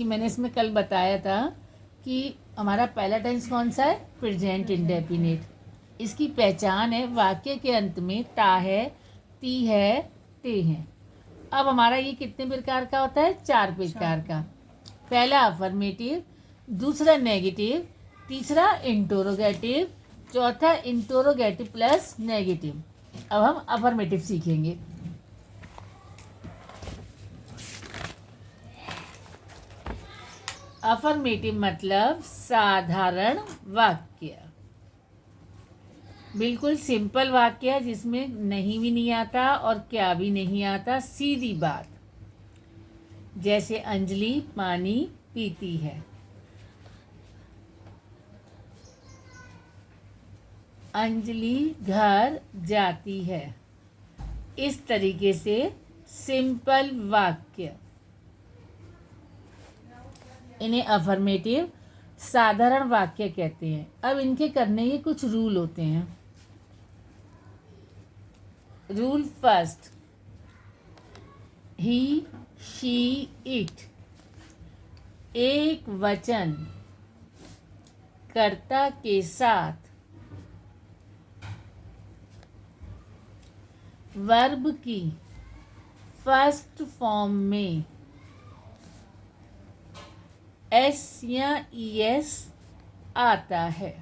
कि मैंने इसमें कल बताया था कि हमारा पहला टेंस कौन सा है, प्रेजेंट इंडेफिनिट। इसकी पहचान है वाक्य के अंत में ता है, ती है, ते हैं। अब हमारा ये कितने प्रकार का होता है, 4 प्रकार का। पहला अफर्मेटिव, दूसरा नेगेटिव, तीसरा इंटरोगेटिव, चौथा इंटरोगेटिव प्लस नेगेटिव। अब हम अफर्मेटिव सीखेंगे। अफर्मेटिव मतलब साधारण वाक्य, बिल्कुल सिंपल वाक्य है जिसमें नहीं भी नहीं आता और क्या भी नहीं आता, सीधी बात। जैसे अंजलि पानी पीती है, अंजलि घर जाती है। इस तरीके से सिंपल वाक्य, इन्हें अफर्मेटिव साधारण वाक्य कहते हैं। अब इनके करने के कुछ रूल होते हैं। Rule first, he, she, it. एक वचन कर्ता के साथ वर्ब की फर्स्ट फॉर्म में एस या ईएस आता है।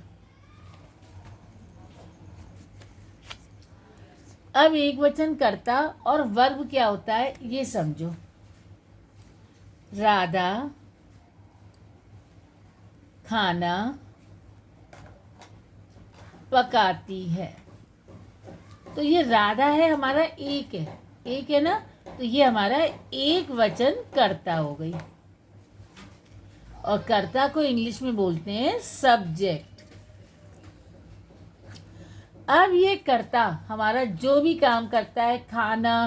अब एक वचन कर्ता और वर्ब क्या होता है ये समझो। राधा खाना पकाती है, तो ये राधा है हमारा एक है ना, तो ये हमारा एक वचन कर्ता हो गई। और कर्ता को इंग्लिश में बोलते हैं सब्जेक्ट। अब ये कर्ता हमारा जो भी काम करता है, खाना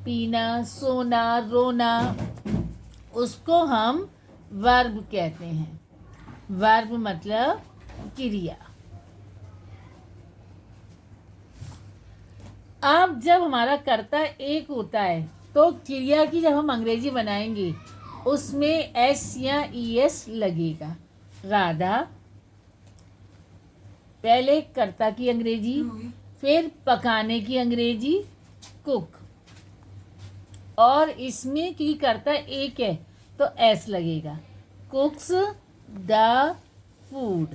पीना सोना रोना, उसको हम वर्ब कहते हैं। वर्ब मतलब क्रिया। अब जब हमारा कर्ता एक होता है तो क्रिया की जब हम अंग्रेजी बनाएंगे उसमें एस या ईएस लगेगा। राधा, पहले कर्ता की अंग्रेजी, फिर पकाने की अंग्रेजी कुक, और इसमें की कर्ता एक है तो एस लगेगा। कुक्स द फूड,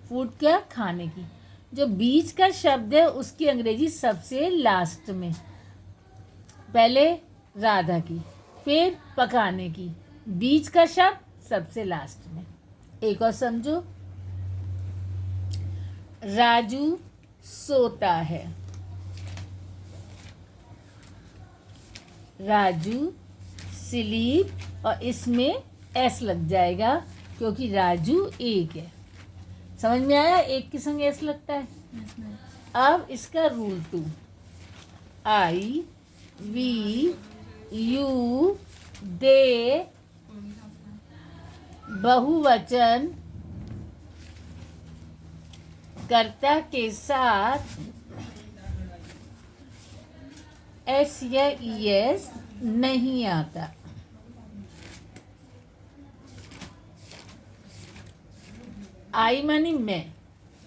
फूड क्या, खाने की। जो बीच का शब्द है उसकी अंग्रेजी सबसे लास्ट में, पहले राधा की फिर पकाने की, बीच का शब्द सबसे लास्ट में। एक और समझो, राजू सोता है, राजू स्लीप, और इसमें एस लग जाएगा क्योंकि राजू एक है। समझ में आया, एक के संग एस लगता है। अब इसका rule 2, I we you they, बहुवचन कर्ता के साथ एस या ईएस नहीं आता। आई मानी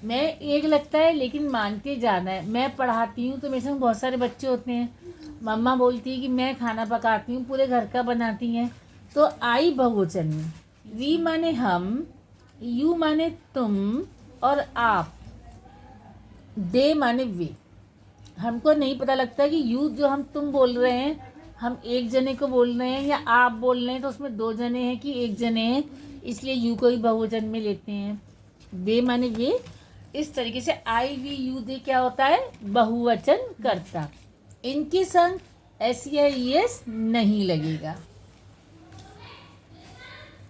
मैं एक लगता है लेकिन मान के जाना है। मैं पढ़ाती हूँ तो मेरे संग बहुत सारे बच्चे होते हैं। मम्मा बोलती है कि मैं खाना पकाती हूँ, पूरे घर का बनाती हैं, तो आई बहुवचन में। वी माने हम, यू माने तुम और आप, दे माने वे। हमको नहीं पता लगता कि यू जो हम तुम बोल रहे हैं हम एक जने को बोल रहे हैं या आप बोल रहे हैं, तो उसमें 2 जने हैं कि एक जने हैं, इसलिए यू को ही बहुवचन में लेते हैं। दे माने वे। इस तरीके से आई वी यू दे क्या होता है, बहुवचन कर्ता। इनके संग एस या ईएस नहीं लगेगा।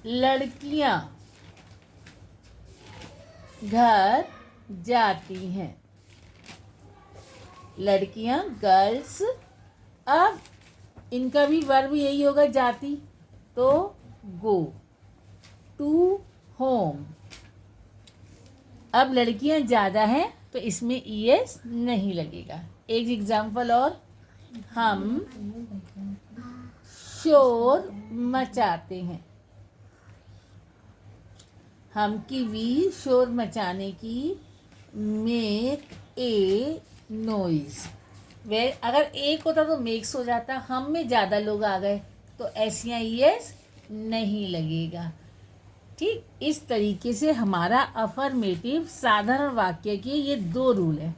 लड़कियां घर जाती हैं, लड़कियां गर्ल्स। अब इनका भी वर्ब यही होगा जाती, तो गो टू होम। अब लड़कियां ज़्यादा हैं तो इसमें ईएस नहीं लगेगा। एक एग्जाम्पल और, हम शोर मचाते हैं, हम की वी शोर मचाने की, मेक ए नॉइज़। वे अगर एक होता तो मेक्स हो जाता, हम में ज़्यादा लोग आ गए तो ऐसियाँ ईएस नहीं लगेगा। ठीक इस तरीके से हमारा अफर्मेटिव साधारण वाक्य के ये 2 रूल हैं।